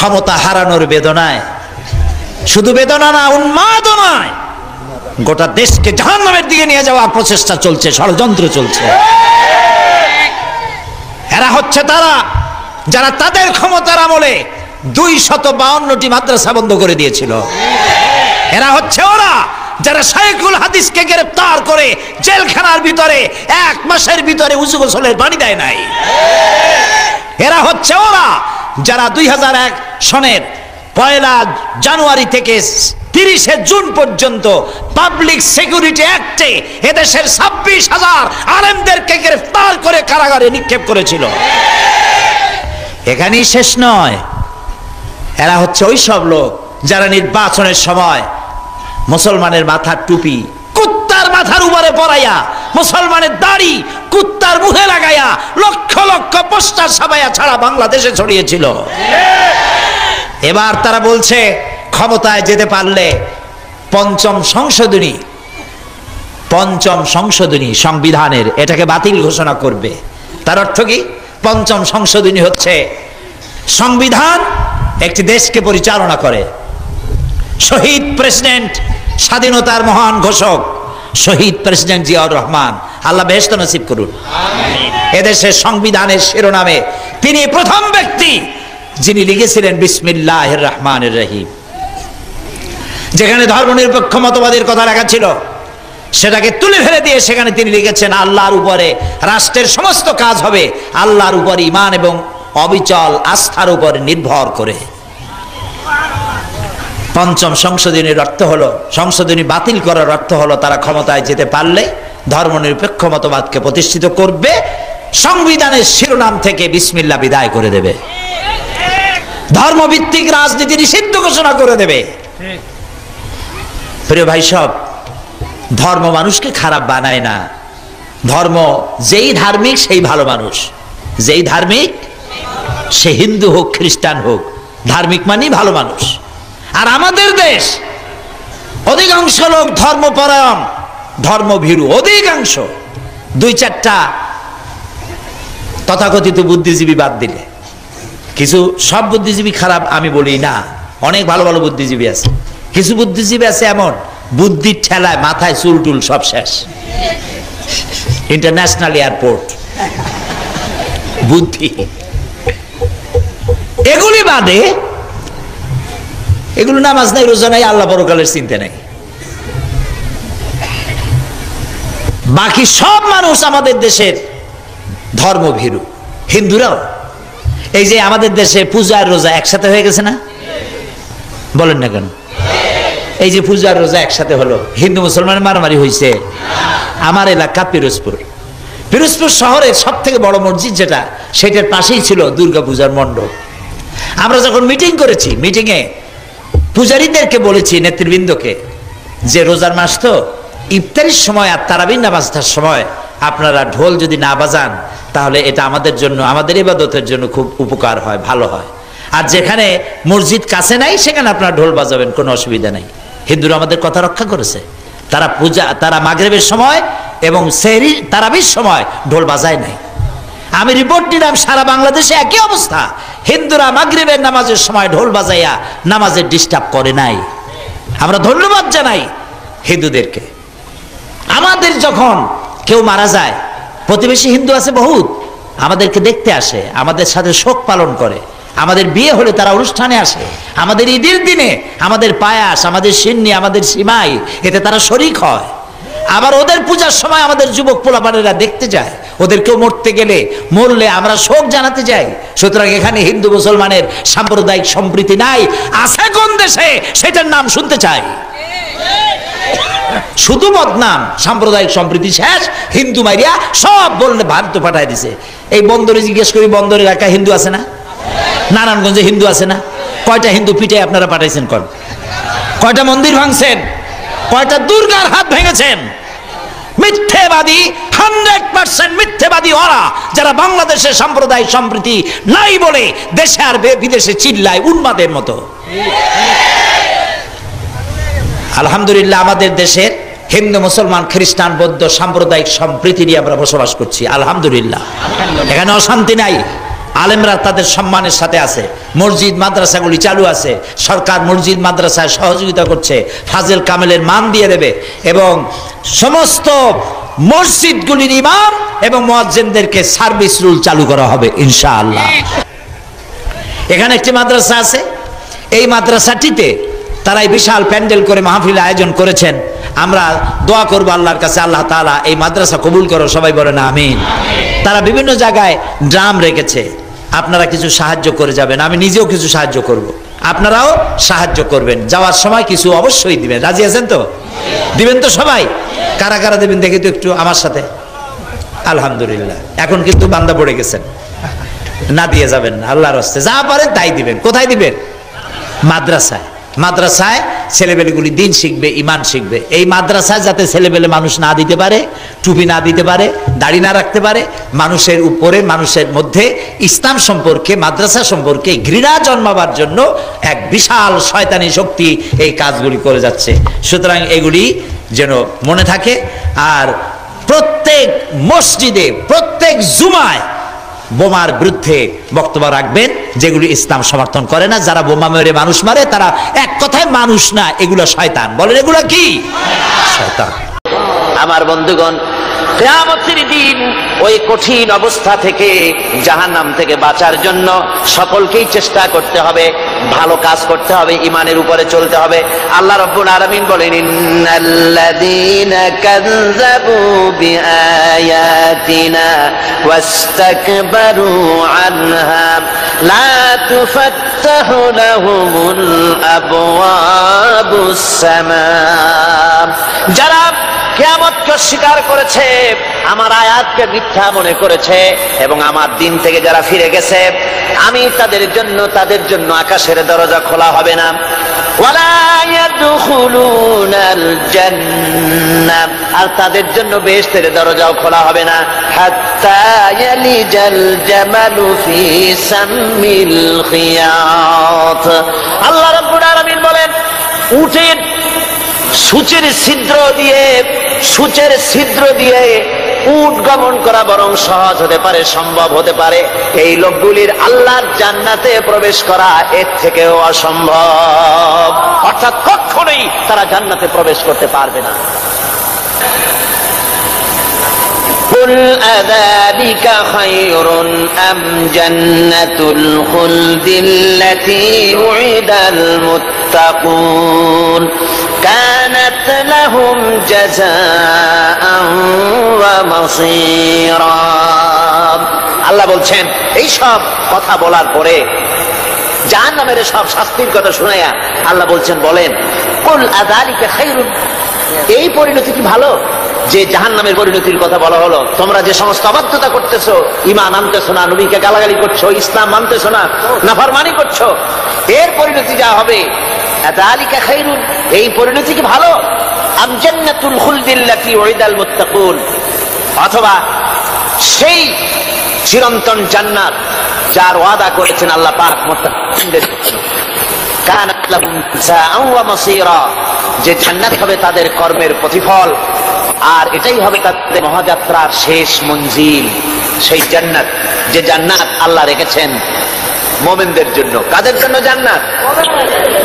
ক্ষমতা হারানোর বেদনায়, শুধু বেদনা না, উন্মাদনায় গোটা দেশকে জাহান্নামের দিকে নিয়ে যাওয়ার প্রচেষ্টা চলছে, ষড়যন্ত্র চলছে। এরা হচ্ছে তারা যারা তাদের ক্ষমতার আমলে 252টি মাদ্রাসা বন্ধ করে দিয়েছিল। এরা হচ্ছে ওরা যারা শাইখুল হাদিসকে গ্রেফতার করে জেলখানার ভিতরে 1 মাসের ভিতরে উযু গোসলের পানি দেয় নাই। এরা হচ্ছে ওরা যারা 2001 সনের 1 জানুয়ারি থেকে 30 জুন পর্যন্ত পাবলিক সিকিউরিটি অ্যাক্টে এদেশের 26,000 আলেমদেরকে গ্রেফতার করে কারাগারে নিক্ষেপ করেছিল। এখানেই শেষ নয়, এরা হচ্ছে ওই সব লোক যারা নির্বাচনের সময় মুসলমানের মাথার টুপি কুত্তার মাথার উপরে পরাইয়া, মুসলমানের দাড়ি কুত্তার মুখে লাগাইয়া লক্ষ লক্ষ পোস্টার ছাপাইয়া সারা বাংলাদেশে ছড়িয়েছিল। এবার তারা বলছে ক্ষমতায় যেতে পারলে পঞ্চম সংশোধনী সংবিধানের এটাকে বাতিল ঘোষণা করবে। তার অর্থ কি? পঞ্চম সংশোধনী হচ্ছে সংবিধান একটি দেশকে পরিচালনা করে। শহীদ প্রেসিডেন্ট, স্বাধীনতার মহান ঘোষক শহীদ প্রেসিডেন্ট জিয়াউর রহমান, আল্লাহ বেহেশত নসিব করুন, এদেশের সংবিধানের শিরোনামে তিনি প্রথম ব্যক্তি যিনি লিখেছিলেন বিসমিল্লাহির রহমানির রহিম। যেখানে ধর্মনিরপেক্ষ মতবাদের কথা লেখা ছিল সেটাকে তুলে ফেলে দিয়ে সেখানে তিনি লিখেছেন আল্লাহর উপরে রাষ্ট্রের সমস্ত কাজ হবে আল্লাহর উপর ঈমান এবং অবিচল আস্থার উপর নির্ভর করে। পঞ্চম সংশোধনীর অর্থ হলো, সংশোধনী বাতিল করার অর্থ হলো তারা ক্ষমতায় যেতে পারলে ধর্মনিরপেক্ষ মতবাদকে প্রতিষ্ঠিত করবে, সংবিধানের শিরোনাম থেকে বিসমিল্লাহ বিদায় করে দেবে, ধর্মভিত্তিক রাজনীতি নিষিদ্ধ ঘোষণা করে দেবে। প্রিয় ভাই সব, ধর্ম মানুষকে খারাপ বানায় না। ধর্ম যেই ধার্মিক সেই ভালো মানুষ, যেই ধার্মিক সে হিন্দু হোক খ্রিস্টান হোক, ধার্মিক মানেই ভালো মানুষ। আর আমাদের দেশ অধিকাংশ লোক ধর্মপরায়ণ, ধর্মভীরু, অধিকাংশ। 2-4টা তথাকথিত বুদ্ধিজীবী বাদ দিলে, কিছু, সব বুদ্ধিজীবী খারাপ আমি বলি না, অনেক ভালো ভালো বুদ্ধিজীবী আছে। কিছু বুদ্ধিজীবী আছে এমন বুদ্ধির ঠেলায় মাথায় চুল টুল সব শেষ, ইন্টারন্যাশনাল এয়ারপোর্ট বুদ্ধি। এগুলি বাদে, এগুলো নামাজ নাই, রোজা নাই, আল্লাহ পরকালের চিন্তা নাই। বাকি সব মানুষ আমাদের দেশের ধর্মভীরু। হিন্দুরাও, এই যে আমাদের দেশে পূজা আর রোজা একসাথে হয়ে গেছে না? বলেন না কেন? এই যে পূজা আর রোজা একসাথে হলো, হিন্দু মুসলমানের মারামারি হয়েছে। আমার এলাকা পিরোজপুর শহরের সব থেকে বড় মসজিদ যেটা, সেটার পাশেই ছিল দুর্গা পূজার মণ্ডপ। আমরা যখন মিটিং করেছি, মিটিংয়ে পূজারীদেরকে বলেছি, নেতৃবৃন্দকে, যে রোজার মাস তো, ইফতারির সময় আর তারাবির নামাজটার সময় আপনারা ঢোল যদি না বাজান তাহলে এটা আমাদের জন্য, আমাদের ইবাদতের জন্য খুব উপকার হয়, ভালো হয়। আর যেখানে মসজিদ কাছে নাই সেখানে আপনারা ঢোল বাজাবেন, কোনো অসুবিধা নাই। হিন্দুরা আমাদের কথা রক্ষা করেছে। তারা মাগরিবের সময় এবং সেহরি তারাবির সময় ঢোল বাজায় নাই। আমি রিপোর্ট নিলাম সারা বাংলাদেশে একই অবস্থা। হিন্দুরা মাগরিবের নামাজের সময় ঢোল বাজাইয়া নামাজের ডিস্টার্ব করে নাই। আমরা ধন্যবাদ জানাই হিন্দুদেরকে। আমাদের যখন কেউ মারা যায়, প্রতিবেশী হিন্দু আছে বহুত, আমাদেরকে দেখতে আসে, আমাদের সাথে শোক পালন করে। আমাদের বিয়ে হলে তারা অনুষ্ঠানে আসে, আমাদের ঈদের দিনে আমাদের পায়াস, আমাদের সিন্নি, আমাদের সিমাই, এতে তারা শরিক হয়। আবার ওদের পূজার সময় আমাদের যুবক পোলাপানেরা দেখতে যায়, ওদেরকেও মরলে আমরা শোক জানাতে যাই। সুতরাং এখানে হিন্দু মুসলমানের সাম্প্রদায়িক সম্প্রীতি নাই। আছে কোন দেশে সেটার নাম শুনতে চাই। শুধু বদনাম, সাম্প্রদায়িক সম্প্রীতি শেষ, হিন্দু মারিয়া সব বললে ভারত পাঠায় দিছে। এই বন্দরে জিজ্ঞেস করি, বন্দর এলাকায় হিন্দু আছে না? নারায়ণগঞ্জে হিন্দু আছে না? কয়টা হিন্দু পিঠে আপনারা পাঠাইছেন? কয়টা মন্দির ভাঙছেন? কয়টা দুর্গার হাত ভেঙেছেন? মিথ্যেবাদী, 100% মিথ্যেবাদী ওরা যারা বাংলাদেশের সাম্প্রদায়িক সম্প্রীতি নাই বলে দেশে আর বিদেশে চিল্লায় উন্মাদের মতো। আলহামদুলিল্লাহ আমাদের দেশের হিন্দু মুসলমান খ্রিস্টান বৌদ্ধ সাম্প্রদায়িক সম্প্রীতি নিয়ে আমরা বসবাস করছি, আলহামদুলিল্লাহ। এখানে অশান্তি নাই, আলেমরা তাদের সম্মানের সাথে আছে, মসজিদ মাদ্রাসাগুলি চালু আছে, সরকার মসজিদ মাদ্রাসায় সহযোগিতা করছে, ফাজিল কামেলের মান দিয়ে দেবে এবং সমস্ত মসজিদগুলির ইমাম এবং মুয়াজ্জিনদেরকে সার্ভিস রুল চালু করা হবে ইনশাআল্লাহ। এখানে একটি মাদ্রাসা আছে, এই মাদ্রাসাটিতে তারাই বিশাল প্যান্ডেল করে মাহফিল আয়োজন করেছেন। আমরা দোয়া করবো আল্লাহর কাছে, আল্লাহ তাআলা এই মাদ্রাসা কবুল করো, সবাই বলেন আমিন। তারা বিভিন্ন জায়গায় ড্রাম রেখেছে, আপনারা কিছু সাহায্য করে যাবেন, আমি নিজেও কিছু সাহায্য করব, আপনারাও সাহায্য করবেন, যাওয়ার সময় কিছু অবশ্যই দিবেন। রাজি আছেন তো? দিবেন তো সবাই? কারা কারা দেবেন দেখি তো একটু আমার সাথে। আলহামদুলিল্লাহ, এখন কিন্তু বান্দা পড়ে গেছেন, না দিয়ে যাবেন না, আল্লাহর হস্তে যা পারেন তাই দিবেন। কোথায় দিবেন? মাদ্রাসায়। মাদ্রাসায় ছেলেবেলেগুলি দিন শিখবে, ইমান শিখবে। এই মাদ্রাসায় যাতে ছেলেবেলে মানুষ না দিতে পারে, টুপি না দিতে পারে, দাড়ি না রাখতে পারে, মানুষের উপরে, মানুষের মধ্যে ইসলাম সম্পর্কে, মাদ্রাসা সম্পর্কে ঘৃণা জন্মাবার জন্য এক বিশাল শয়তানি শক্তি এই কাজগুলি করে যাচ্ছে। সুতরাং এগুলি যেন মনে থাকে। আর প্রত্যেক মসজিদে, প্রত্যেক জুমায় বোমার বিরুদ্ধে বক্তব্য রাখবেন, যেগুলি ইসলাম সমর্থন করে না। যারা বোমা মেরে মানুষ মারে তারা এক কথায় মানুষ না, এগুলো শয়তান। বলেন এগুলো কি? শয়তান। আমার বন্ধুগণ, কিয়ামতের দিন ওই কঠিন অবস্থা থেকে, জাহান্নাম থেকে বাঁচার জন্য সকলকেই চেষ্টা করতে হবে, ভালো কাজ করতে হবে, ঈমানের উপরে চলতে হবে। আল্লাহ রাব্বুল আলামিন বলেন, ইন্নাল্লাযীনা কাযযাবু বিআয়াতিনা ওয়াস্তাকবারু আনহা লা তুফাত্তাহু লাহুমুল আবওয়াবুস সামাম। যারা কিয়ামতকে অস্বীকার করেছে, আমার আয়াতকে মিথ্যা মনে করেছে এবং আমার দিন থেকে যারা ফিরে গেছে, আমি তাদের জন্য আকাশের দরজা খোলা হবে না। ওয়ালা ইয়াদখুলুনাল জান্নাহ, আর তাদের জন্য বেহেশতের দরজাও খোলা হবে না। হাত্তা ইয়ালিজাল জামালু ফি সাম্মিল খিয়াত। আল্লাহ রাব্বুল আলামিন বলেন, উটের সূচের ছিদ্র দিয়ে উট গমন করা বরং সহজ হতে পারে, সম্ভব হতে পারে। এই লোকগুলির আল্লাহর জান্নাতে প্রবেশ করা এর থেকেও অসম্ভব। অর্থাৎ কখনোই তারা জান্নাতে প্রবেশ করতে পারবে না। কুল আযালিকা খায়রুন আম জান্নাতুল খুলদিল্লাতী উইদাল মুত্তাকুন কানাত লাহুম জাযাআন ওয়া মাসীরা। আল্লাহ বলছেন, এই সব কথা বলার পরে, জাহান্নামের সব শাস্তির কথা শুনাইয়া আল্লাহ বলছেন, বলেন, কুল আযালিকা খায়রুন, এই পরিণতি কি ভালো যে জাহান্নামের পরিণতির কথা বলা হলো? তোমরা যে সমস্ত অবাধ্যতা করতেছো, ঈমান আনতেছো না, নবীকে গালাগালি করছো, ইসলাম মানতেছো না, নাফরমানি করছো, এর পরিণতি যা হবে, আযালিকা খায়রুন, এই পরিণতি কি ভালো? আম জান্নাতুল খুলদিল্লাতী উইদাল মুত্তাকুন, অথবা সেই চিরন্তন জান্নাত যার ওয়াদা করেছেন আল্লাহ পাক মুত্তাকিনদের, কানাত লাহুম জাযাআন ওয়া মাসীরা, যে জান্নাত হবে তাদের কর্মের প্রতিফল, আর এটাই হবে তাদের মহাযাত্রার শেষ মঞ্জিল। সেই জান্নাত, যে জান্নাত আল্লাহ রেখেছেন মুমিনদের জন্য। কাদের জন্য জান্নাত?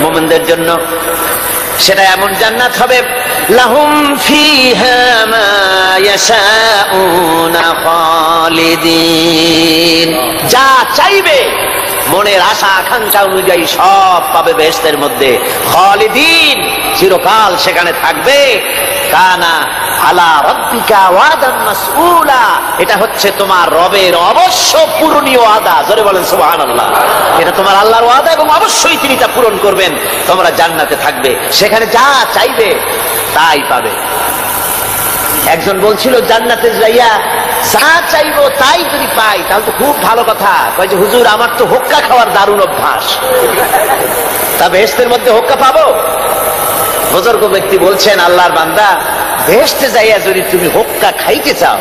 মুমিনদের জন্য। সেটা এমন জান্নাত হবে, লাহুম ফিহা মা ইয়াশাউনা খালিদিন, যা চাইবে মনের আশা আকাঙ্ক্ষা অনুযায়ী সব পাবে বেহেশতের মধ্যে। খালিদিন, চিরকাল সেখানে থাকবে। কানা আলা রাব্বিকা ওয়াদান মাসউলা, এটা হচ্ছে তোমার রবের অবশ্য পূরণীয় ওয়াদা। জোরে বলেন সুবহানাল্লাহ। এটা তোমার আল্লাহর ওয়াদা এবং অবশ্যই তিনি তা পূরণ করবেন। তোমরা জান্নাতে থাকবে, সেখানে যা চাইবে তাই পাবে। একজন বলছিল, জান্নাতে যাইয়া যা চাইবো তাই যদি পাই তাহলে তো খুব ভালো কথা। কয় যে, হুজুর আমার তো হোক্কা খাওয়ার দারুণ অভ্যাস, তা বেহেশতের মধ্যে হোক্কা পাবো? বুজুর্গ ব্যক্তি বলছেন, আল্লাহর বান্দা, বেহেশতে যাইয়া যদি তুমি হোক্কা খাইতে চাও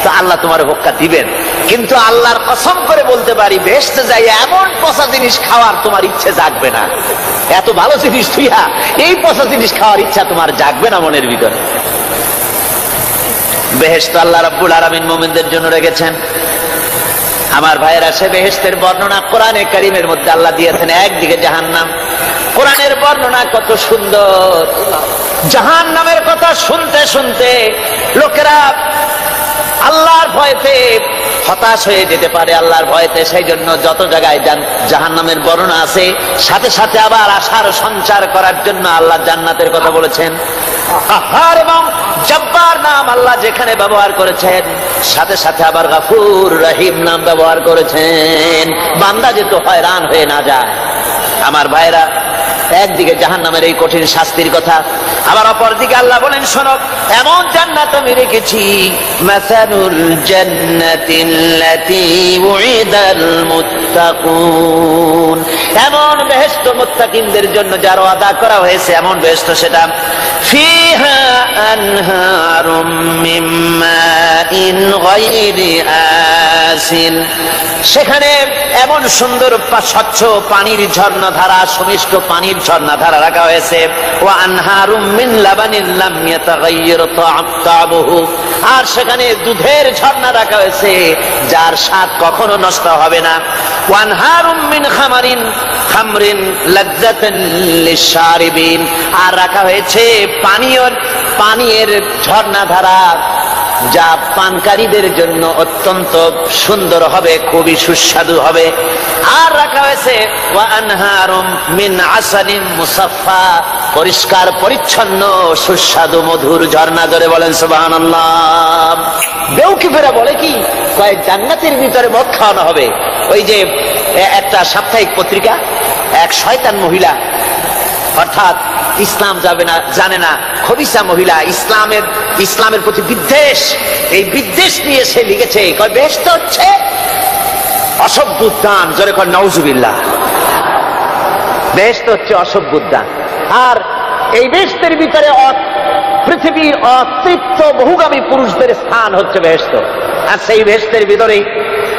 তো আল্লাহ তোমার হোক্কা দিবেন, কিন্তু আল্লাহর কসম করে বলতে পারি, বেহেশতে যাইয়া এমন পচা জিনিস খাওয়ার তোমার ইচ্ছে জাগবে না। এত ভালো জিনিস তুইয়া এই পচা জিনিস খাওয়ার ইচ্ছা তোমার জাগবে না মনের ভিতরে। বেহেশত আল্লাহ রাব্বুল আলামিন মুমিনদের জন্য রেখেছেন। আমার ভাইয়েরা, সে বেহেশতের বর্ণনা কোরআনে কারীমের মধ্যে আল্লাহ দিয়েছেন। একদিকে জাহান্নাম, কোরআনের বর্ণনা কত সুন্দর। জাহান্নামের কথা শুনতে শুনতে লোকেরা আল্লাহর ভয়তে হতাশ হয়ে যেতে পারে, আল্লাহর ভয়তে। সেই জন্য যত জায়গায় জাহান্নামের বর্ণনা আছে, সাথে সাথে আবার আশার সঞ্চার করার জন্য আল্লাহ জান্নাতের কথা বলেছেন। কাহ্হার এবং জব্বার নাম আল্লাহ যেখানে ব্যবহার করেছেন, সাথে সাথে আবার গফুর রহিম নাম ব্যবহার করেছেন, বান্দা যেন হয়রান হয়ে না যায়। আমার ভাইরা, একদিকে জাহান্নামের এই কঠিন শাস্তির কথা, আবার অপরদিকে আল্লাহ বলেন, শোনো, এমন জান্নাত আমি রেখেছি, মাসালুল জান্নাতিল্লাতী উইদাল মুত্তাকুন, এমন বেহেশত মুত্তাকিনদের জন্য যার ওয়াদা করা হয়েছে, এমন বেহেশত সেটা, ফিহা আনহারুম মিন মাইন গায়রি আসিন, সেখানে এমন সুন্দর স্বচ্ছ পানির ঝর্ণাধারা, সুমিষ্ট পানির ঝর্ণাধারা রাখা হয়েছে। ওয়া আনহারুম মিন লাবানিন লাম ইয়াতাগায়্যার তা'আমুহু, আর সেখানে দুধের ঝর্ণা রাখা হয়েছে যার স্বাদ কখনো নষ্ট হবে না। ওয়া আনহারুম মিন খামরিন লাযযাতান লিশ-শারিবিন, আর রাখা হয়েছে পানীয়ের ঝর্ণাধারা যা পানকারীদের জন্য অত্যন্ত সুন্দর হবে, খুবই সুস্বাদু হবে। আর রাখা হয়েছে ওয়া আনহারুম মিন আসালিন মুসাফফা, পরিষ্কার পরিচ্ছন্ন সুস্বাদু মধুর ঝর্ণা। ধরে বলেন সুবহানাল্লাহ। বেউকিফেরা বলে কি, কয় জান্নাতের ভিতরে মদ খাওয়ানো হবে। ওই যে একটা সাপ্তাহিক পত্রিকা, এক শয়তান মহিলা, অর্থাৎ ইসলাম জানে না, খবিসা মহিলা, ইসলামের প্রতি বিদ্বেষ, এই বিদ্বেষ নিয়ে সে লিখেছে, কয় বেহেশত হচ্ছে অসভ্য উদ্যান। জোরে কয় নাউজুবিল্লাহ। বেহেশত হচ্ছে অসভ্য উদ্যান। আর এই বেহেশতের ভিতরে পৃথিবীর অতৃপ্ত বহুগামী পুরুষদের স্থান হচ্ছে বেহেশত। আর সেই বেহেশতের ভিতরে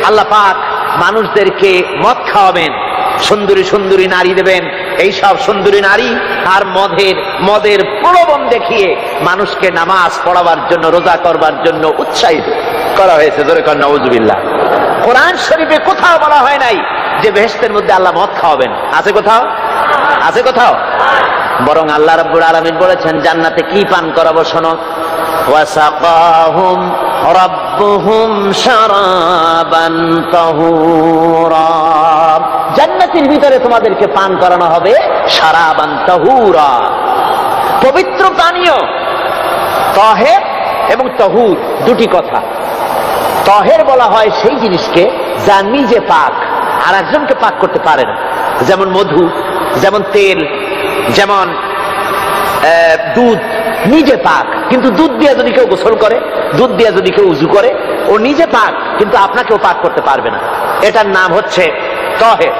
আল্লাহ পাক মানুষদেরকে মদ খাওয়াবেন, সুন্দরী সুন্দরী নারী দেবেন। এইসব সুন্দরী নারী আর মদের প্রলোভন দেখিয়ে মানুষকে নামাজ পড়াবার জন্য, রোজা করবার জন্য উৎসাহিত করা হয়েছে। জোরে কর নাউজুবিল্লাহ। কোরআন শরীফে কোথাও বলা হয় নাই যে বেহেশতের মধ্যে আল্লাহ মদ খাওয়াবেন। আছে কোথাও? আছে কোথাও? বরং আল্লাহ রাব্বুল আলামিন বলেছেন, জান্নাতে কি পান করাবো শোনো, ওয়াসাকাহুম রাব্বুহুম শারাবান তাহুরা, জান্নাতের ভিতরে তোমাদেরকে পান করানো হবে শারাবান তাহুরা, পবিত্র পানীয়। তাহের এবং তাহুর দুটি কথা। তাহের বলা হয় সেই জিনিসকে যা নিজে পাক, আর একজনকে পাক করতে পারে না। যেমন মধু, যেমন তেল, যেমন দুধ নিজে পাক, কিন্তু দুধ দিয়ে যদি কেউ গোসল করে, দুধ দিয়ে যদি কেউ উযু করে, ও নিজে পাক, কিন্তু আপনাকেও পাক করতে পারবে না। এটার নাম হচ্ছে তাহের।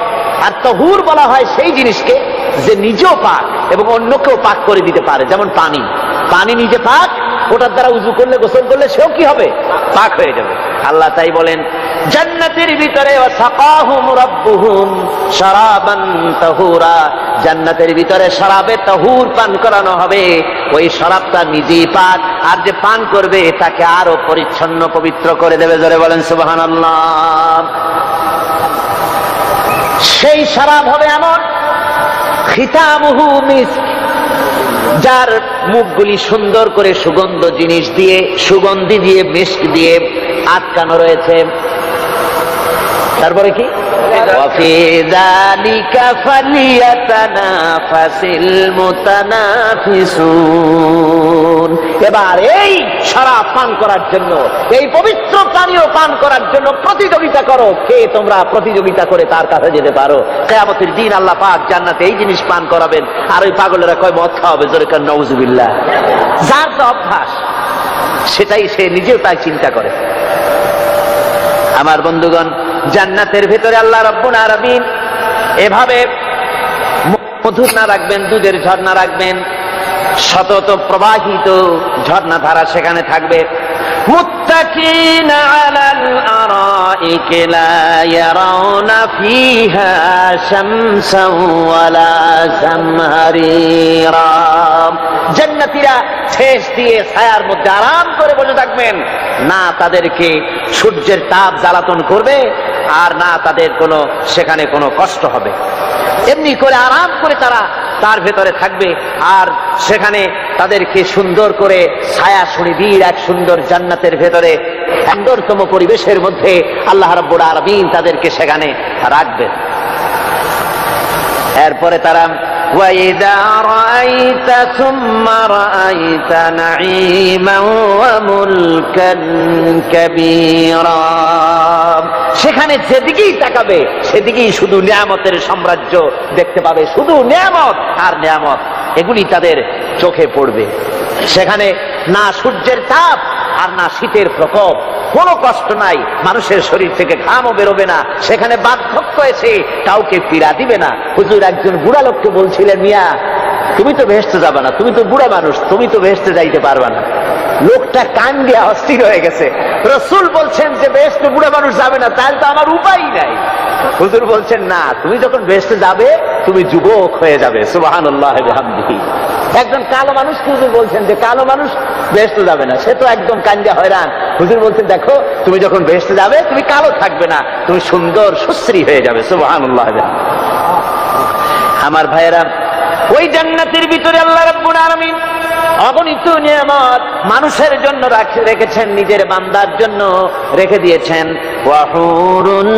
আর তাহুর বলা হয় সেই জিনিসকে যে নিজেও পাক এবং অন্যকেও পাক করে দিতে পারে। যেমন পানি নিজে পাক, ওটার দ্বারা উযু করলে, গোসল করলে সেও কি হবে? পাক হয়ে যাবে। আল্লাহ তাই বলেন, জান্নাতের ভিতরে ওয়াসাকাহুম রাব্বুহুম শারাবান তাহুরা, জান্নাতের ভিতরে শরাবে তাহুর পান করানো হবে। ওই শরাবটা নিজেই পাক, আর যে পান করবে তাকে আরো পরিচ্ছন্ন পবিত্র করে দেবে। জোরে বলেন সুবহানাল্লাহ। সেই শরাব হবে এমন, খিতামুহু মিস্ক, যার মুখগুলি সুন্দর করে সুগন্ধি দিয়ে মিস্ক দিয়ে আটকানো রয়েছে। তারপরে কি, ওয়াফি যালিকা ফালিয়াতানাফাসিল মুতানাফিসুন। এবার এই শরাব পান করার জন্য, এই পবিত্র পানীয় পান করার জন্য প্রতিযোগিতা করো। কে তোমরা প্রতিযোগিতা করে তার কাছে যেতে পারো। কিয়ামতের দিন আল্লাহ পাক জান্নাতে এই জিনিস পান করাবেন, আর ওই পাগলেরা কয় মদ খাওয়াবে। জোরে কান নাউজুবিল্লাহ। যার তো অভ্যাস, সেটাই সে নিজেও তাই চিন্তা করে। আমার বন্ধুগণ, জান্নাতের ভেতরে আল্লাহ রাব্বুল আলামিন এভাবে মধুর না রাখবেন, দুধের ঝর্ণা রাখবেন, সতত প্রবাহিত ঝর্ণাধারা সেখানে থাকবে। মুত্তাকিনা আলাল আরাইকি লা ইয়ারাউনা ফিহা শামসান ওয়ালা জামহারিরা, জান্নাতীরা ঠেস দিয়ে ছায়ার মধ্যে আরাম করে বসে থাকবেন, না তাদেরকে সূর্যের তাপ জ্বালাতন করবে আর না তাদের সেখানে কোনো কষ্ট হবে। এমনি করে আরাম করে তারা তার ভেতরে থাকবে, আর সেখানে তাদেরকে সুন্দর করে ছায়া সুনিবিড় এক সুন্দর জান্নাতের ভেতরে সুন্দরতম পরিবেশের মধ্যে আল্লাহ রাব্বুল আলামিন তাদেরকে সেখানে রাখবেন। এরপরে তারা وَإِذَا رَأَيْتَ ثُمَّ رَأَيْتَ نَعِيمًا وَمُلْكًا كَبِيرًا, সেখানে যেদিকেই তাকাবে সেদিকেই শুধু নিয়ামতের সাম্রাজ্য দেখতে পাবে, শুধু নিয়ামত আর নিয়ামত, এগুলি তাদের চোখে পড়বে। সেখানে না সূর্যের তাপ আর না শীতের প্রকোপ, কোনো কষ্ট নাই, মানুষের শরীর থেকে ঘামও বেরোবে না, সেখানে বার্ধক্য এসে কাউকে পীড়া দিবে না। হুজুর একজন বুড়া লোককে বলছিলেন, মিয়া তুমি তো বেহেশতে যাবে না, তুমি তো বুড়া মানুষ, তুমি তো বেহেশতে যাইতে পারবা না। লোকটা কান দিয়ে অস্থির হয়ে গেছে। রাসূল বলছেন যে বেহেশতে বুড়া মানুষ যাবে না, তাহলে তো আমার উপায় নাই। হুজুর বলছেন না, তুমি যখন বেহেশতে যাবে তুমি যুবক হয়ে যাবে। সুবহানাল্লাহ ওয়া বিহামদিহি। একজন কালো মানুষ হুজুর বলছেন যে কালো মানুষ বেহেশতে যাবে না, সে তো একদম কান্দে হয়রান। হুজুর বলছেন দেখো তুমি যখন বেহেশতে যাবে তুমি কালো থাকবে না, তুমি সুন্দর সুশ্রী হয়ে যাবে। সুবহানাল্লাহ। আমার ভাইয়েরা, ওই জান্নাতের ভিতরে আল্লাহ রাব্বুল আলামিন অগণিত নিয়ামত মানুষের জন্য রেখেছেন, নিজের বান্দার জন্য রেখে দিয়েছেন। ওয়া হুরুন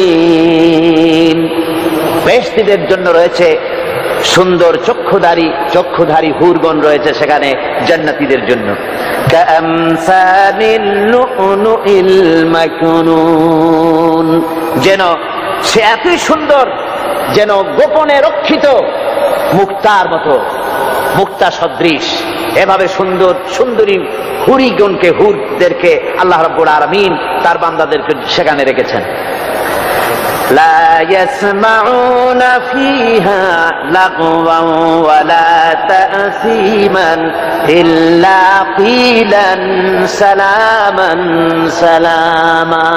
ঈন, বেহেশতীদের জন্য রয়েছে সুন্দর চক্ষুধারী হুরগণ রয়েছে সেখানে জান্নাতীদের জন্য। কামসালিল লুউলুইল মাকনুন, যেন সে এতই সুন্দর, যেন গোপনে রক্ষিত মুক্তার মতো, মুক্তা সদৃশ। এভাবে সুন্দর সুন্দরী হুরদেরকে আল্লাহ রাব্বুল আলামিন তার বান্দাদেরকে সেখানে রেখেছেন। لا يسمعون فيها لغوا ولا تأثيما إلا قيلا سلاما سلاما,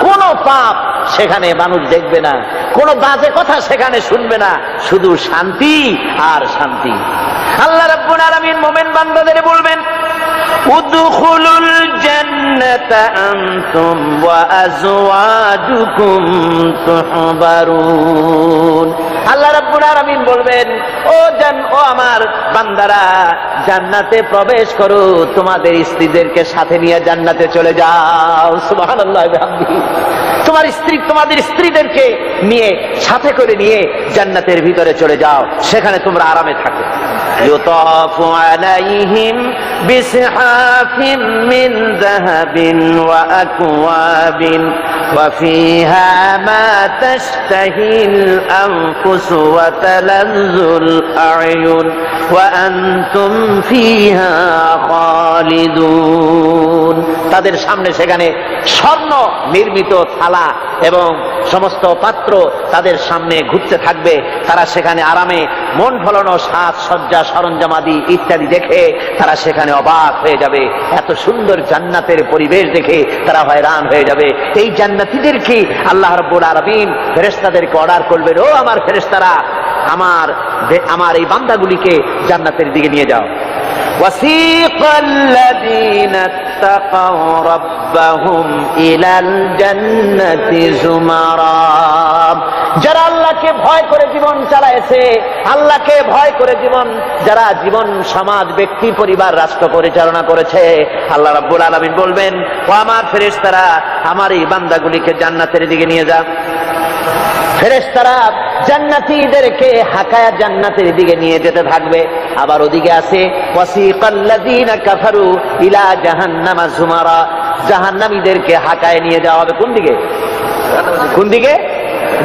কোনো পাপ সেখানে মানুষ দেখবে না, কোনো বাজে কথা সেখানে শুনবে না, শুধু শান্তি আর শান্তি। আল্লাহ রাব্বুল আলামিন মুমিন বান্দাদের বলবেন, উদখুলুল জান্নাতা আনতুম ওয়া আজওয়াজুকুম তুহবারুন। আল্লাহ রাব্বুল আলামিন বলবেন, ও আমার বান্দারা জান্নাতে প্রবেশ করো, তোমাদের স্ত্রীদেরকে সাথে নিয়ে জান্নাতে চলে যাও। সুবহানাল্লাহ ওয়া বিহামদিহি। তোমাদের স্ত্রীদেরকে নিয়ে সাথে করে নিয়ে জান্নাতের ভিতরে চলে যাও, সেখানে তোমরা আরামে থাকো। ইউতাফু আলাইহিম বিসহাফিম মিন যাহাবিন ওয়া আকওয়াবিন ওয়া ফিহা মা তাশতাহিল আনফুস ওয়া তালাজ্জুল আ'য়ুন ওয়া আনতুম ফিহা খালিদুন। তাদের সামনে সেখানে স্বর্ণ নির্মিত থালা এবং সমস্ত পাত্র তাদের সামনে ঘুরতে থাকবে, তারা সেখানে আরামে মন ভোলানো সাজ সজ্জা সরঞ্জামাদি ইত্যাদি দেখে তারা সেখানে অবাক হয়ে যাবে। এত সুন্দর জান্নাতের পরিবেশ দেখে তারা হয়রান হয়ে যাবে। এই জান্নাতীদেরকে আল্লাহ রাব্বুল আলামিন ফেরেশতাদেরকে অর্ডার করবেন, ও আমার ফেরেশতারা, আমার এই বান্দাগুলিকে জান্নাতের দিকে নিয়ে যাও। وسيق الذين اتقوا ربهم إلى الجنة زمرا, যারা আল্লাহকে ভয় করে জীবন চালায়েছে, আল্লাহকে ভয় করে যারা জীবন সমাজ ব্যক্তি পরিবার রাষ্ট্র পরিচালনা করেছে, আল্লাহ রাব্বুল আলামিন বলবেন, ও আমার ফেরেশতারা, আমার এই বান্দাগুলিকে জান্নাতের দিকে নিয়ে যাও। ফেরেশতারা জান্নাতীদেরকে হাকায়া জান্নাতের দিকে নিয়ে যেতে থাকবে। আবার ওদিকে আছে ওয়াসিকাল্লাযীনা কাফারু ইলা জাহান্নামা যুমারা, জাহান্নামীদেরকে হাকায় নিয়ে যাওয়া হবে কোন দিকে? কোন দিকে?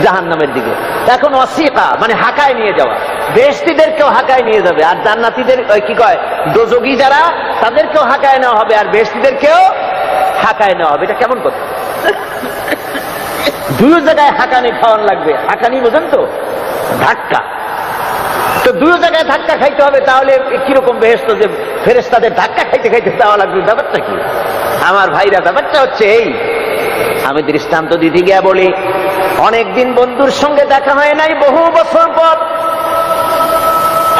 জাহান্নামের দিকে। এখন ওয়াসিকা মানে হাকায় নিয়ে যাওয়া, বেহেশতীদেরকেও হাকায় নিয়ে যাবে, আর জান্নাতীদের কি কয় দোজখী যারা তাদেরকেও হাকায় নেওয়া হবে, আর বেহেশতীদেরকেও হাকায় নেওয়া হবে। এটা কেমন কথা? দুই জায়গায় হাকানি খাওয়ান লাগবে। হাকানি বোঝেন তো? ধাক্কা। তো দুই জায়গায় ধাক্কা খাইতে হবে, তাহলে কিরকম বেহেশত যে ফেরেশতাদের ধাক্কা খাইতে খাইতে যাওয়া লাগবে, ব্যাপারটা কি? আমার ভাইরা, ব্যাপারটা হচ্ছে এই, আমি দৃষ্টান্ত দিতে গিয়া বলি, অনেকদিন বন্ধুর সঙ্গে দেখা হয় নাই, বহু বছর পর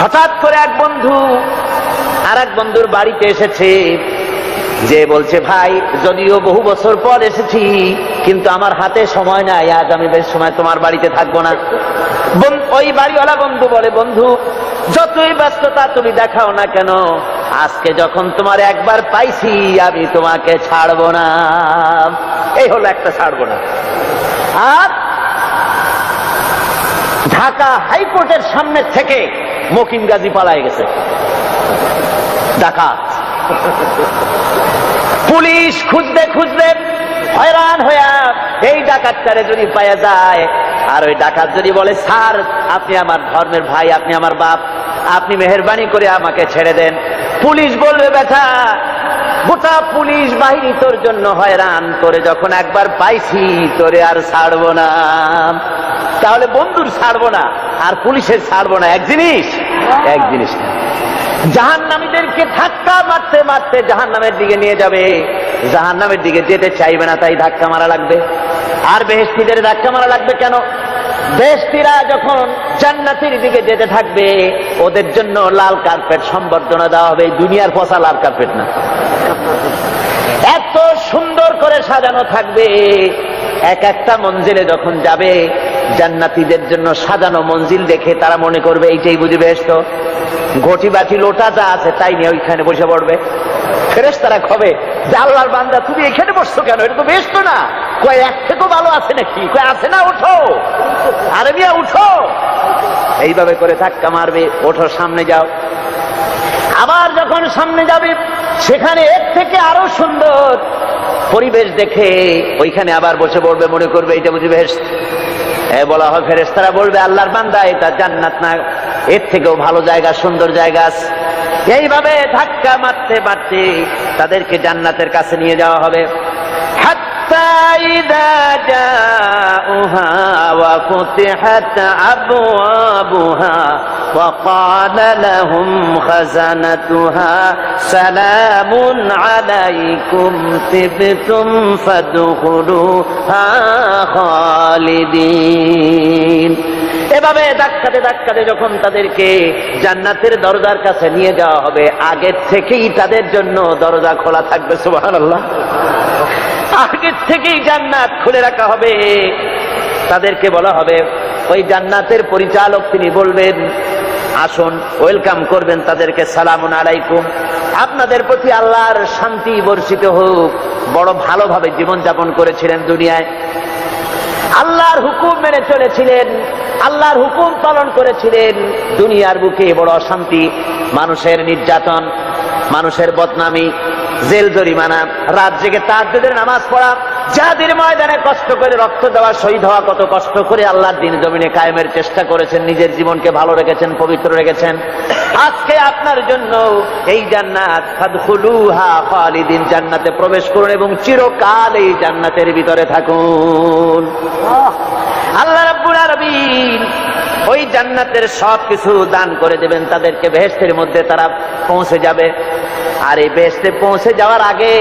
হঠাৎ করে এক বন্ধু আর এক বন্ধুর বাড়িতে এসেছে, যে বলছে ভাই যদিও বহু বছর পর এসেছি কিন্তু আমার হাতে সময় নাই, আজ আমি বেশ সময় তোমার বাড়িতে থাকবো না। ওই বাড়িওয়ালা বন্ধু বলে, বন্ধু যতই ব্যস্ততা তুমি দেখাও না কেন, আজকে যখন তোমার একবার পাইছি আমি তোমাকে ছাড়বো না। এই হলো একটা ছাড়বো না। আর ঢাকা হাইকোর্টের সামনে থেকে মকিম গাজী পালায় গেছে ডাকাত। পুলিশ খুঁজতে খুঁজতে হয়রান হইয়া এই ডাকাতটারে যদি পাওয়া যায়, আর ওই ডাকাত যদি বলে স্যার আপনি আমার ধর্মের ভাই, আপনি আমার বাপ, আপনি মেহেরবানি করে আমাকে ছেড়ে দেন, পুলিশ বলবে বেটা গোটা পুলিশ বাহিনী তোর জন্য হয়রান করে, যখন একবার পাইছি তোরে আর ছাড়বো না। তাহলে বন্ধুর ছাড়বো না আর পুলিশের ছাড়বো না এক জিনিস? এক জিনিস না। জাহান্নামীদেরকে ধাক্কা মারতে মারতে জাহান্নামের দিকে নিয়ে যাবে, জাহান্নামের দিকে যেতে চাইবে না তাই ধাক্কা মারা লাগবে। আর বেহেশতীদের ধাক্কা মারা লাগবে কেন? বেহেশতীরা যখন জান্নাতের দিকে যেতে থাকবে ওদের জন্য লাল কার্পেট সম্বর্ধনা দেওয়া হবে, দুনিয়ার পচা লাল কার্পেট না, এত সুন্দর করে সাজানো থাকবে। এক একটা মঞ্জিলে যখন যাবে জান্নাতীদের জন্য সাজানো মঞ্জিল দেখে তারা মনে করবে এইটাই বুঝি বেহেশত। ঘটি বাটি লোটা যা আছে তাই নিয়ে ওইখানে বসে পড়বে। ফেরেশতারা কবে যে আল্লাহর বান্দা তুমি এখানে বসছো কেন, এটা তো বেহেশত না। কয় এক থেকেও ভালো আছে নাকি? কয় আছে না, ওঠো আরে মিয়া উঠো। এইভাবে করে ধাক্কা মারবে, ওঠো সামনে যাও। আবার যখন সামনে যাবে সেখানে এর থেকে আরো সুন্দর পরিবেশ দেখে ওইখানে আবার বসে পড়বে, মনে করবে এটা বুঝি বেহেশত। বলা হয় ফেরেশতারা বলবে আল্লাহর বান্দা এটা জান্নাত না, এর থেকেও ভালো জায়গা, সুন্দর জায়গা আছে। এইভাবে ধাক্কা মারতে মারতে তাদেরকে জান্নাতের কাছে নিয়ে যাওয়া হবে। হাত্তা ইযা জাউহা ওয়া ফুতিহাত আবওয়াবুহা ওয়া ক্বালা লাহুম খাযানাতুহা সালামুন আলাইকুম তিবতুম ফাদখুলুহা খালিদিন। এভাবে ধাক্কাতে ধাক্কাতে যখন তাদেরকে জান্নাতের দরজার কাছে নিয়ে যাওয়া হবে, আগের থেকেই তাদের জন্য দরজা খোলা থাকবে। সুবহানাল্লাহ। আগের থেকেই জান্নাত খুলে রাখা হবে। তাদেরকে বলা হবে, ওই জান্নাতের পরিচালক তিনি বলবেন আসুন, ওয়েলকাম করবেন তাদেরকে, সালামুন আলাইকুম, আপনাদের প্রতি আল্লাহর শান্তি বর্ষিত হোক, বড় ভালোভাবে জীবনযাপন করেছিলেন দুনিয়ায়, আল্লাহর হুকুম মেনে চলেছিলেন, আল্লাহর হুকুম পালন করেছিলেন। দুনিয়ার বুকে বড় অশান্তি, মানুষের নির্যাতন, মানুষের বদনামি, জেল জরিমানা, রাত জেগে তাহাজ্জুদের নামাজ পড়া, যাদের ময়দানে কষ্ট করে রক্ত দেওয়া, শহীদ হওয়া, কত কষ্ট করে আল্লাহর দ্বীন জমিনে কায়েমের চেষ্টা করেছেন, নিজের জীবনকে ভালো রেখেছেন, পবিত্র রেখেছেন। আজকে আপনার জন্য এই জান্নাত, ফাদখুলুহা খালিদিন, জান্নাতে প্রবেশ করুন এবং চিরকাল এই জান্নাতের ভিতরে থাকুন। আল্লাহ রাব্বুল আলামিন ওই জান্নাতের সবকিছু দান করে দেবেন তাদেরকে, বেহেশতের মধ্যে তারা পৌঁছে যাবে। আর এই বেহেশতে পৌঁছে যাওয়ার আগে,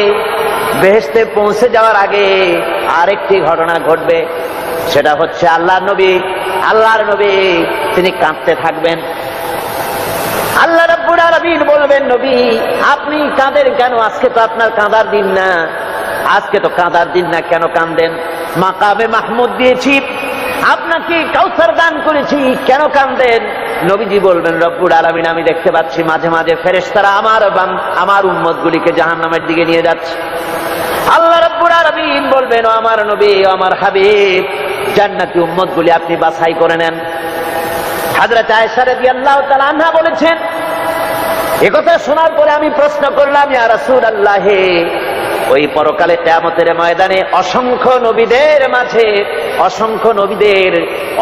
বেহেশতে পৌঁছে যাওয়ার আগে আরেকটি ঘটনা ঘটবে, সেটা হচ্ছে আল্লাহর নবী তিনি কাঁদতে থাকবেন। আল্লাহ রাব্বুল আলামিন বলবেন, নবী আপনি কাঁদেন কেন? আজকে তো আপনার কাঁদার দিন না, আজকে তো কাঁদার দিন না, কেন কাঁদেন? মাকামে মাহমুদ দিয়েছি, আপনাকে কাউসার দান করেছি, কেন কাঁদেন? নবীজি বলবেন, রব্বুল আলামিন আমি দেখতে পাচ্ছি মাঝে মাঝে ফেরেশতারা আমার উম্মতগুলিকে জাহান্নামের দিকে নিয়ে যাচ্ছে। আল্লাহ রাব্বুল আলামিন বলবেন, ও আমার নবী, ও আমার হাবিব, জান্নাতি উম্মতগুলি আপনি বাছাই করে নেন। হযরত আয়েশা রাদিয়াল্লাহু তাআলা আনহা বলেছেন, একথা শোনার পরে আমি প্রশ্ন করলাম, ইয়া রাসূলুল্লাহ, ওই পরকালে কিয়ামতের ময়দানে অসংখ্য নবীদের মাঝে, অসংখ্য নবীদের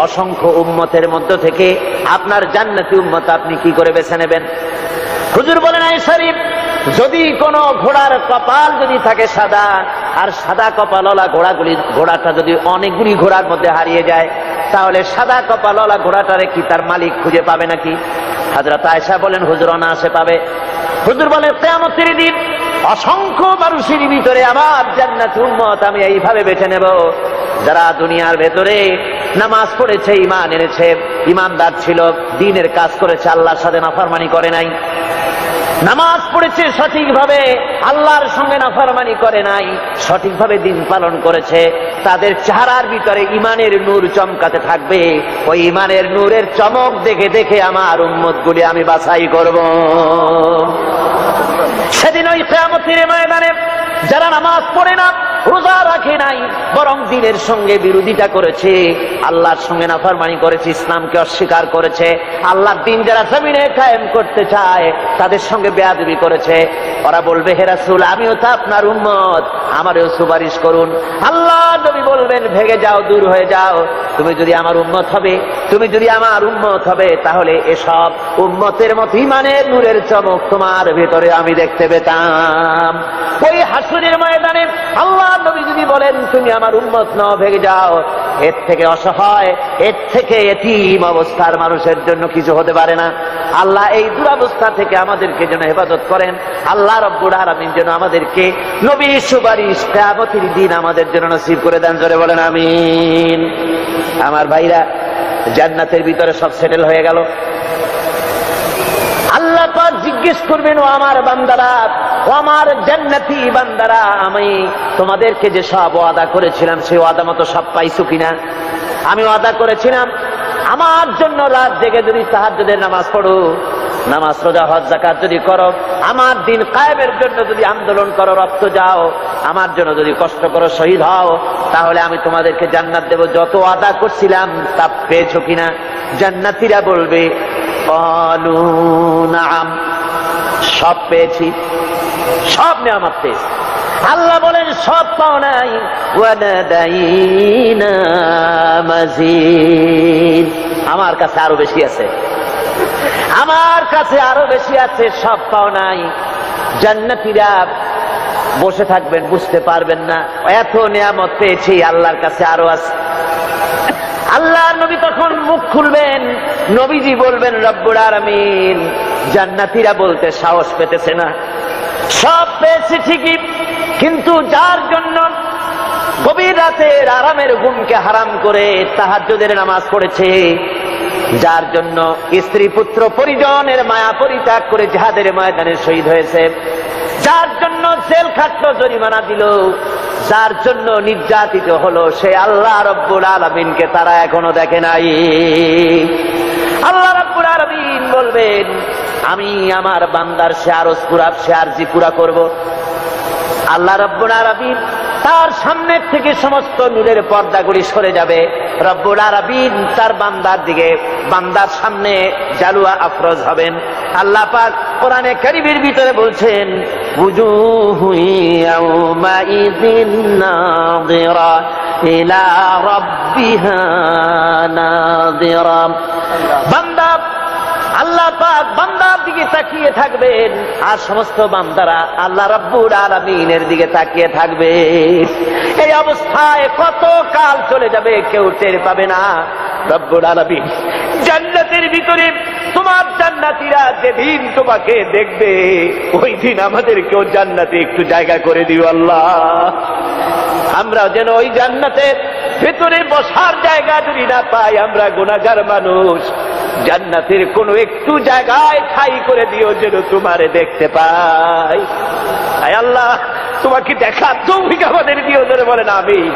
অসংখ্য উম্মতের মধ্য থেকে আপনার জান্নাতি উম্মত আপনি কি করে বেছে নেবেন? হুজুর বলেন, আয়েশা শরীফ, যদি কোনো ঘোড়ার কপাল যদি থাকে সাদা, আর সাদা কপালওয়ালা ঘোড়াটা যদি অনেকগুলি ঘোড়ার মধ্যে হারিয়ে যায়, তাহলে সাদা কপালওয়ালা ঘোড়াটারে কি তার মালিক খুঁজে পাবে নাকি? হযরত আয়েশা বলেন, হুজুর অনায়াসে পাবে। হুজুর বলেন, কিয়ামতের দিন অসংখ্য মানুষের ভিতরে আমার জান্নাতি উম্মত আমি এইভাবে বেছে নেব, যারা দুনিয়ার ভেতরে নামাজ পড়েছে, ঈমান এনেছে, ঈমানদার ছিল, দ্বীনের কাজ করেছে, আল্লাহর সাথে নাফরমানি করে নাই। নামাজ পড়েছে সঠিকভাবে, আল্লাহর সঙ্গে নাফরমানি করে নাই, সঠিকভাবে দিন পালন করেছে, তাদের চেহারার ভিতরে ঈমানের নূর চমকাতে থাকবে। ওই ঈমানের নূরের চমক দেখে দেখে আমার উম্মতগুলি আমি বাছাই করব। সেদিন ওই কিয়ামতের ময়দানে যারা নামাজ পড়ে না, রোজা রাখে নাই, বরং দ্বীনের সঙ্গে বিরোধিতা করেছে, আল্লাহর সঙ্গে নাফরমানি করেছে, ইসলামকে অস্বীকার করেছে, আল্লাহর দ্বীন যারা জমিনে কায়েম করতে চায় তাদের সঙ্গে বেয়াদবি করেছে, ওরা বলবে, হে রাসূল, আমিও তো আপনার উম্মত, আমারও সুপারিশ করুন। আল্লাহ নবী বলবেন, ভেগে যাও, দূর হয়ে যাও, তুমি যদি আমার উম্মত হবে, তুমি যদি আমার উম্মত হবে, তাহলে এসব উম্মতের মতো ঈমানের নূরের চমক তোমার ভেতরে আমি দেখতে পেতাম। ওই হাসরের ময়দানে আল্লাহ নবী যদি বলেন, তুমি আমার উম্মত নও, ভেগে যাও, এর থেকে অসহায়, এর থেকে এতিম অবস্থার মানুষের জন্য কিছু হতে পারে না। আল্লাহ এই দুরবস্থা থেকে আমাদেরকে যেন হেফাজত করেন। আল্লাহ রব্বুল আলামিন যেন আমাদেরকে নবীর সুপারিশ কিয়ামতের দিন আমাদের জন্য নসিব করে দেন। জোরে বলেন আমিন। আমার ভাইরা, জান্নাতের ভিতরে সব সেটেল হয়ে গেল। আল্লাহ পাক জিজ্ঞেস করবেন, ও আমার বান্দারা, ও আমার জান্নাতি বান্দারা, আমি তোমাদেরকে যে সব ওয়াদা করেছিলাম সেই ওয়াদা মতো সব পাইছো কিনা? আমি ওয়াদা করেছিলাম আমার জন্য রাত জেগে যদি তাহাজ্জুদের নামাজ পড়ো, নামাজ, রোজা, হজ, যাকাত যদি করো, আমার দিন কায়েমের জন্য যদি আন্দোলন করো, রক্ত যাও, আমার জন্য যদি কষ্ট করো, শহীদ হও, তাহলে আমি তোমাদেরকে জান্নাত দেব। যত ওয়াদা করছিলাম তা পেয়েছো কিনা? জান্নাতীরা বলবে, ক্বালু নাআম, সব পেয়েছি, সব নেয়ামত পেয়েছি। আল্লাহ বলেন, সব পাও নাই, ওয়ালাদাইনা মাজিদ, আমার কাছে আরো বেশি আছে, আমার কাছে আরো বেশি আছে, সব পাও নাই। জান্নাতীরা বসে থাকবেন, বুঝতে পারবেন না, এত নেয়ামত পেয়েছি, আল্লাহর কাছে আরো আছে। আল্লাহর নবী তখন মুখ খুলবেন, নবীজি বলবেন, রব্বুল আলামিন, জান্নাতীরা বলতে সাহস পেতেছে না, সব পেয়েছি ঠিকই, কিন্তু যার জন্য গভীর রাতের আরামের ঘুমকে হারাম করে তাহাজ্জুদের নামাজ পড়েছে, যার জন্য স্ত্রী পুত্র পরিজনের মায়া পরিত্যাগ করে জিহাদের ময়দানে শহীদ হয়েছে, যার জন্য জেল খাটলো, জরিমানা দিল, যার জন্য নির্যাতিত হলো, সে আল্লাহ রব্বুল আলামিনকে তারা এখনো দেখে নাই। আল্লাহ রব্বুল আলামিন বলবেন, আমি আমার বান্দার সে আরজ পুরা, সে আরজি পুরা করব। আল্লাহ রব্বুল আলামিন তার সামনের থেকে সমস্ত নূরের পর্দাগুলি সরে যাবে। রব্বুল আলামিন তার বান্দার দিকে, বান্দার সামনে জালুয়া আফরোজ হবেন। আল্লাহ পাক কোরআনে কারীমের ভিতরে বলছেন, ওয়াজুহু ইয়াওমাইযিন নাযিরা ইলা রাব্বিহা নাযিরা। বান্দা, আল্লাহ পাক বান্দার দিকে তাকিয়ে থাকবেন, আর সমস্ত বান্দারা আল্লাহ রাব্বুল আলামিনের দিকে তাকিয়ে থাকবে। এই অবস্থায় কত কাল চলে যাবে কেউ টের পাবে না। রব্বুল আলামিন জান্নাতের ভিতরে, তোমার জান্নাতীরা যেদিন তোমাকে দেখবে, ওই দিন আমাদেরকেও জান্নাতে একটু জায়গা করে দিও আল্লাহ। আমরা যেন ওই জান্নাতের ভেতরে বসার জায়গা যদি না পাই, আমরা গুনাহগার মানুষ, জান্নাতের কোনো একটু জায়গায় ঠাই করে দিও যেন তোমারে দেখতে পাই। আয় আল্লাহ, তোমাকে দেখার তৌফিক আমাদের দিও, ধরে বলেন আমিন।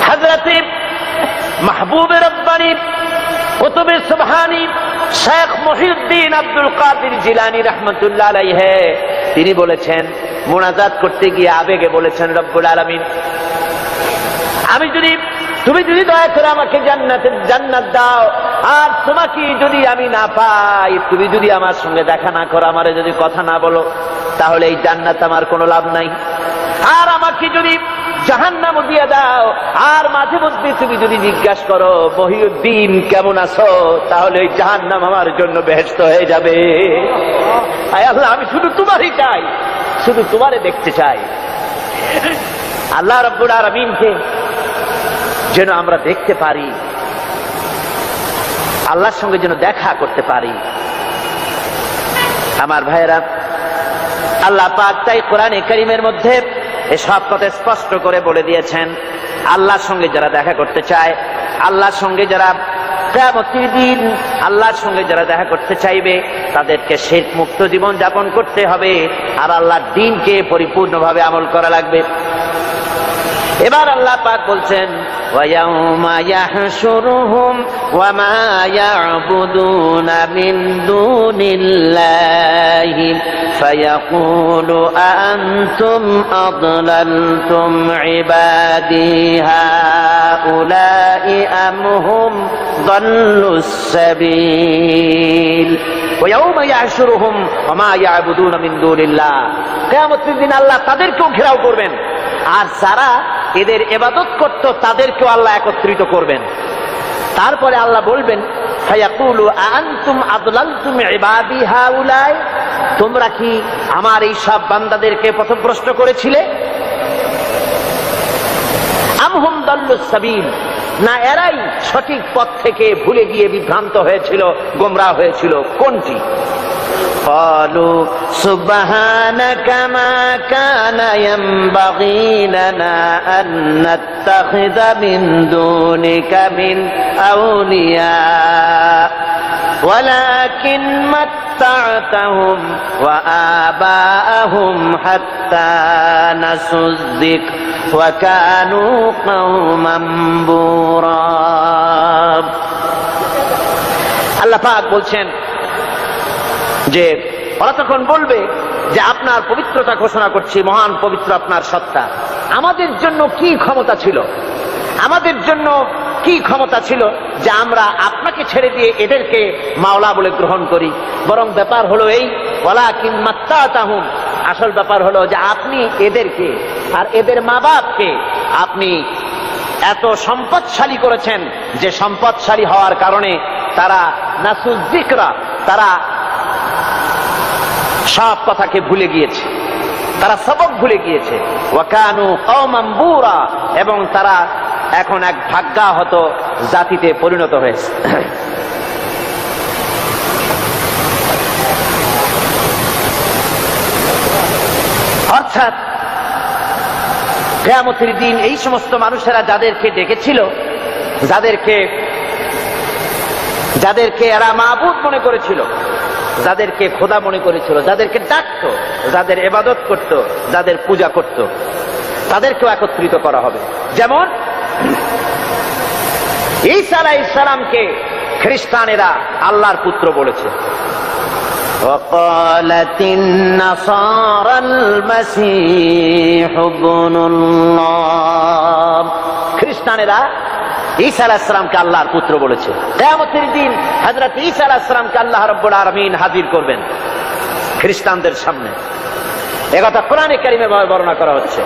হযরতে মাহবুবে রব্বানী কুতুবে সুবহানী শেখ মহিউদ্দিন আব্দুল কাদের জিলানী রাহমাতুল্লাহ আলাইহি, তিনি বলেছেন, মুনাজাত করতে গিয়ে আবেগে বলেছেন, রব্বুল আলামিন, তুমি যদি দয়া করে আমাকে জান্নাত দাও, আর তোমাকে যদি আমি না পাই, তুমি যদি আমার সঙ্গে দেখা না করো, আমারে যদি কথা না বলো, তাহলে এই জান্নাত আমার কোনো লাভ নাই। আর আমাকে যদি জাহান্নাম দিয়ে দাও, আর মাঝে মধ্যে তুমি যদি জিজ্ঞাসা করো, মহিউদ্দিন কেমন আছো, তাহলে এই জাহান্নাম আমার জন্য বেহেশত হয়ে যাবে। আয় আল্লাহ, আমি শুধু তোমারই চাই, শুধু তোমারে দেখতে চাই। আল্লাহ রাব্বুল আলামিনকে যেন আমরা দেখতে পারি, আল্লাহর সঙ্গে যেন দেখা করতে পারি। আমার ভাইয়েরা, আল্লাহ পাক তাই কোরআনে কারীমের মধ্যে এসব কথা স্পষ্ট করে বলে দিয়েছেন। আল্লাহর সঙ্গে যারা দেখা করতে চায়, আল্লাহর সঙ্গে যারা কিয়ামতের দিন আল্লাহর সঙ্গে যারা দেখা করতে চাইবে, তাদেরকে শিরক মুক্ত জীবন যাপন করতে হবে আর আল্লাহর দ্বীনকে পরিপূর্ণভাবে আমল করা লাগবে। এবার আল্লাহ পাক বলছেন ওয়ায়াউমা ইয়াহশুরুহুম ওয়া মা ইয়াবুদুনা মিন দুনিল্লাহি ফায়াকুলু আনতুম আদলালতুম ইবাদি হাউলাই আম হুম দাল্লুস সাবিল। ওয়ায়াউমা ইয়াহশুরুহুম ওয়া মা ইয়াবুদুনা মিন দুনিল্লাহ, কিয়ামতের দিন আল্লাহ তাদেরকেও ঘেরাও করবেন আর যারা এদের ইবাদত করত তাদেরকেও আল্লাহ একত্রিত করবেন। তারপরে আল্লাহ বলবেন ফায়াকুলু আনতুম আদলালতুম ইবাদি হাউলাই, তোমরা কি আমার এই সব বান্দাদেরকে পথভ্রষ্ট করেছিলে? আম হুম দাল্লুস সাবিল, না এরাই সঠিক পথ থেকে ভুলে গিয়ে বিভ্রান্ত হয়েছিল, গোমরাহ হয়েছিল? কোনটি? قالوا سبحانك ما كان ينبغي لنا أن نتخذ من دونك من أولياء ولكن متعتهم وآباءهم حتى نسوا الذكر وكانوا قوما بورا। আল্লাহ পাক বলছেন যে ওরা তখন বলবে যে আপনার পবিত্রতা ঘোষণা করছি, মহান পবিত্র আপনার সত্তা। আমাদের জন্য কি ক্ষমতা ছিল, আমাদের জন্য কি ক্ষমতা ছিল যে আমরা আপনাকে ছেড়ে দিয়ে এদেরকে মাওলা বলে গ্রহণ করি? বরং ব্যাপার হলো এই, ওয়ালাকিন মাত্তাতাহুম, আসল ব্যাপার হলো যে আপনি এদেরকে আর এদের মা বাপকে আপনি এত সম্পদশালী করেছেন যে সম্পদশালী হওয়ার কারণে তারা নাসুজ যিকরা, তারা সব কথাকে ভুলে গিয়েছে, তারা সবক ভুলে গিয়েছে। ওয়াকানু কওমান বুরা, এবং তারা এখন এক ভাগ্যাহত জাতিতে পরিণত হয়েছে। অর্থাৎ কিয়ামতের দিন এই সমস্ত মানুষেরা যাদেরকে ডেকেছিল, যাদেরকে এরা মাবুদ মনে করেছিল, যাদেরকে খোদা মনে করেছিল, যাদেরকে ডাকতো, যাদের ইবাদত করত, যাদের পূজা করত, তাদেরকেও একত্রিত করা হবে। যেমন ঈসা আলাইহিস সালামকে খ্রিস্টানেরা আল্লাহর পুত্র বলেছে। وقالت النصارى المسيح ابن الله, খ্রিস্টানেরা ঈসা আলাইহিস সালামকে আল্লাহর পুত্র বলেছে। কিয়ামতের দিন হযরত ঈসা আলাইহিস সালামকে আল্লাহ রাব্বুল আলামিন হাজির করবেন খ্রিস্টানদের সামনে। একথা কোরআনে কারীমে বর্ণনা করা হচ্ছে।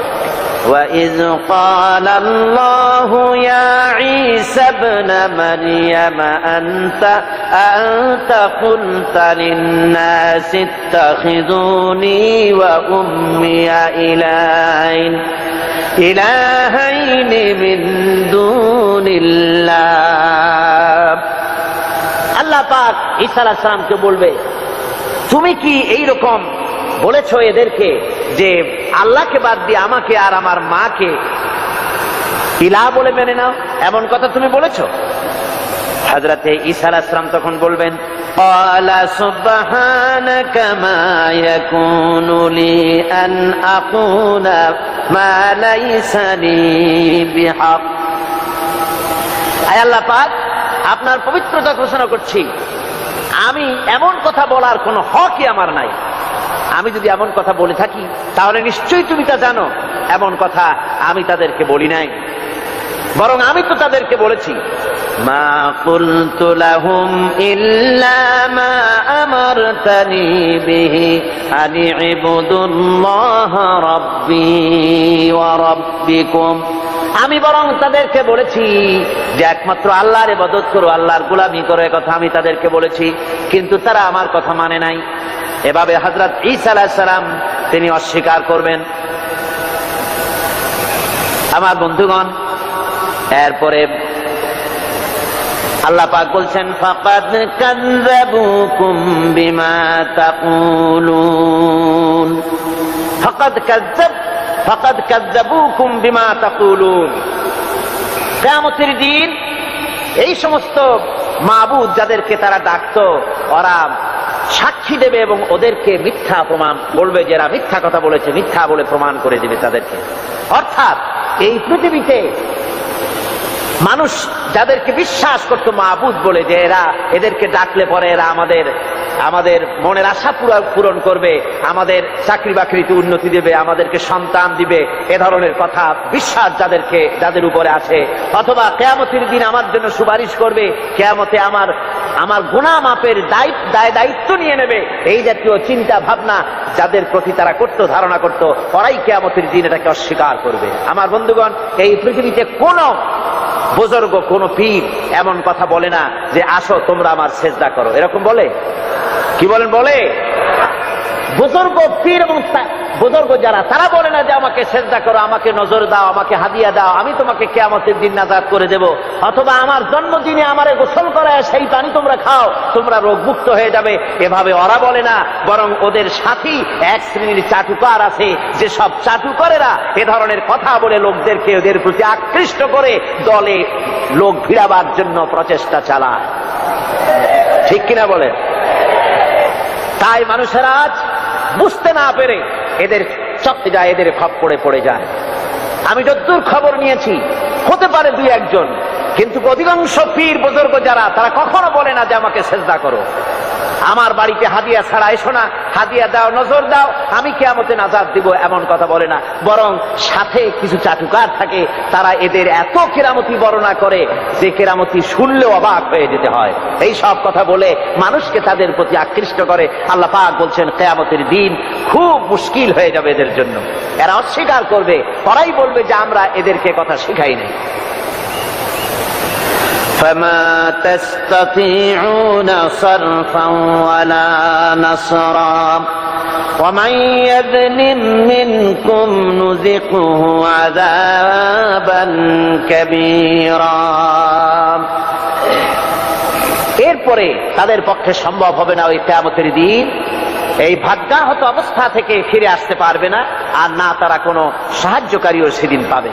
وَإِذْ قَالَ اللَّهُ يَا عِيسَى ابْنَ مَرْيَمَ أَنْتَ قُلْتَ لِلنَّاسِ اتَّخِذُونِي وَأُمِّيَ إِلَٰهَيْنِ مِن دُونِ اللَّهِ। আল্লাহ পাক ঈসা আলাইহিস সালামকে বলবে, তুমি কি এইরকম বলেছো এদেরকে যে আল্লাহকে বাদ দিয়ে আমাকে আর আমার মাকে ইলাহ বলে মেনে নাও? এমন কথা তুমি বলেছো? হযরতে ঈসা আলাইহিস সালাম তখন বলবেন, ক্বালা সুবহানাকা মা ইয়াকুনু লি আন আকুলা মা লাইসা লি বিহক। আয় আল্লাহ পাক, আপনার পবিত্রতা ঘোষণা করছি, আমি এমন কথা বলার কোনো হকই আমার নাই। আমি যদি এমন কথা বলে থাকি তাহলে নিশ্চয়ই তুমি তা জানো। এমন কথা আমি তাদেরকে বলি নাই, বরং আমি তো তাদেরকে বলেছি মা কুলতু লাহুম ইল্লা মা আমারতানি বিহি আন ইবুদুল্লাহ রাব্বি ওয়া রাব্বিকুম। আমি বরং তাদেরকে বলেছি যে একমাত্র আল্লাহর ইবাদত করো, আল্লাহর গোলামি করো, এ কথা আমি তাদেরকে বলেছি, কিন্তু তারা আমার কথা মানে নাই। এভাবে হযরত ঈসা আলাইহিস সালাম তিনি অস্বীকার করবেন। আমার বন্ধুগণ, এরপরে আল্লাহ পাক বলছেন ফাকাদ কাযযাবুকুম বিমা তাকুলুন, ফাকাদ কাযযাবুকুম বিমা তাকুলুন, কিয়ামতের দিন এই সমস্ত মাবুদ যাদেরকে তারা ডাকতো ওরা সাক্ষী দেবে এবং ওদেরকে মিথ্যা প্রমাণ বলবে, যে এরা মিথ্যা কথা বলেছে, মিথ্যা বলে প্রমাণ করে দেবে তাদেরকে। অর্থাৎ এই পৃথিবীতে মানুষ যাদেরকে বিশ্বাস করতো মাবুদ বলে, যে এরা এদেরকে ডাকলে পরে এরা আমাদের মনের আশা পূরণ করবে, আমাদের চাকরি বাকরিতে উন্নতি দেবে, আমাদেরকে সন্তান দিবে, এ ধরনের কথা বিশ্বাস যাদের উপরে আছে, অথবা কিয়ামতের দিন আমার জন্য সুপারিশ করবে, কিয়ামতে আমার গুনাহ মাপের দায়িত্ব নিয়ে নেবে, এই জাতীয় চিন্তা ভাবনা যাদের প্রতি তারা করতো, ধারণা করতো, ওরাই কিয়ামতের দিন এটাকে অস্বীকার করবে। আমার বন্ধুগণ, এই পৃথিবীতে কোন বুজুর্গ, কোন পীর এমন কথা বলে না যে আসো তোমরা আমার সেজদা করো, এরকম বলে? কি বলেন? বলে? বুজুর্গ, পীর এবং বুজুর্গ যারা, তারা বলে না যে আমাকে সেজদা করো, আমাকে নজর দাও, আমাকে হাদিয়া দাও, আমি তোমাকে কিয়ামতের দিন নাজাত করে দেব, অথবা আমার জন্মদিনে আমারে গোসল করায় সেই পানি তোমরা খাও, তোমরা রোগমুক্ত হয়ে যাবে, এভাবে ওরা বলে না। বরং ওদের সাথী এক শ্রেণীর চাটুকার আছে, যে সব চাটুকারেরা এ ধরনের কথা বলে লোকদেরকে ওদের প্রতি আকৃষ্ট করে দলে লোক ভিড়াবার জন্য প্রচেষ্টা চালায়। ঠিক কিনা বলেন? তাই মানুষেরা আজ বুঝতে না পেরে এদের চক্কে যায়, এদের খপ্পরে পড়ে যায়। আমি যতদূর খবর নিয়েছি, হতে পারে দুই একজন, কিন্তু অধিকাংশ পীর বুজুর্গ যারা, তারা কখনো বলে না যে আমাকে সেজদা করো, আমার বাড়িতে হাদিয়া ছাড়া এসো না, হাদিয়া দাও, নজর দাও, আমি কিয়ামতে নাজাত দিব, এমন কথা বলে না। বরং সাথে কিছু চাটুকার থাকে, তারা এদের এত কেরামতি বর্ণনা করে যে কেরামতি শুনলেও অবাক হয়ে যেতে হয়। এই সব কথা বলে মানুষকে তাদের প্রতি আকৃষ্ট করে। আল্লাহ পাক বলছেন কিয়ামতের দিন খুব মুশকিল হয়ে যাবে এদের জন্য। এরা অস্বীকার করবে, ওরাই বলবে যে আমরা এদেরকে কথা শিখাই নাই। فما تستطيعون صرفا ولا نصرا ومن يظلم منكم نذقه عذابا كبيرا। এরপরে তাদের পক্ষে সম্ভব হবে না ওই কিয়ামতের দিন এই ভাগ্যাহত অবস্থা থেকে ফিরে আসতে পারবে না, আর না তারা কোনো সাহায্যকারীও সেদিন পাবে।